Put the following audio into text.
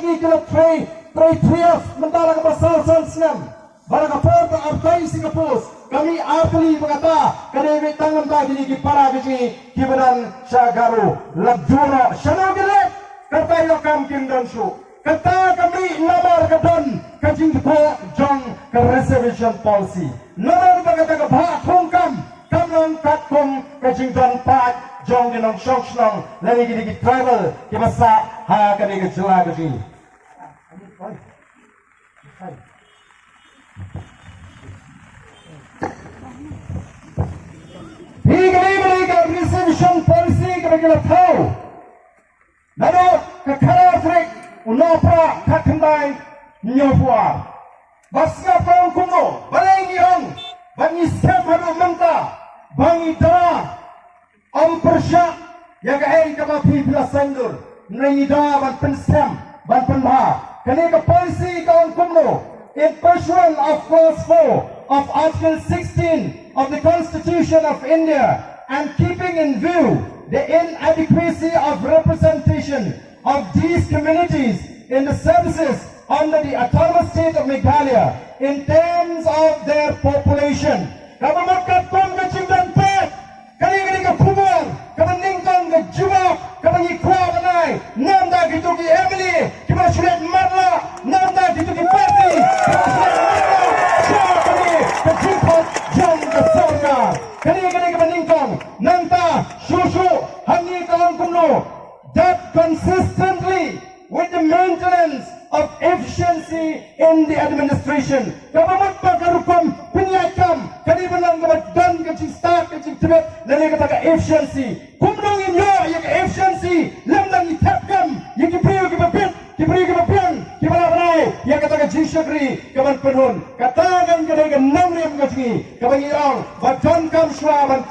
lagi kena tray trias mentara ke pasal senam. Barang apa artai Singapura kami ahli berkata kena tangan tadi di para biji kibaran syagaru labjuna syanu gelap kata yakam kim dan su kata kami nabar kedon kajing ko jong ke reservation policy nabar berkata ke bhak thongkam kamlang katkum kajing don pat jong genong shokshnong lagi di travel ke masa ha kene ke jela gaji Hingga reservation policy kita tahu. Lalu kekara trik unopra kakendai nyopua. Basnya pangkuno balengiong bangi skam haru menta bangi da ampersya yang kahari kamapi bila sandur nai da ban penskam ban penha kene ke policy kawan kumno in pursuant of clause 4 of Article 16 of the Constitution of India and keeping in view the inadequacy of representation of these communities in the services under the autonomous state of Meghalaya in terms of their population. Kamu makat kom ke cimdan pet, kali-kali ke kumur, kamu ningkong ke jubak, kamu ngikwa benai, namda gitu ki Emily, kita sulit marla, namda gitu ki party, kita sulit marla, siapa ke jimpot jom ke sorga, kali-kali ke ningkong, namda susu, hangi kawan kumno, that consistently with the maintenance of efficiency in the administration. Kamu pakarukom penyakam, kali benang kebadan kecil start kecil cepat, lalu kata efficiency. Kumdong inyo yang efficiency, lemdang itapkam, yang kibrio kibapit, kibrio kibapian, kibalabray, yang kata jishagri kaman penun. Katakan kali kenam riam kecil, kaman iong, badan kam swaban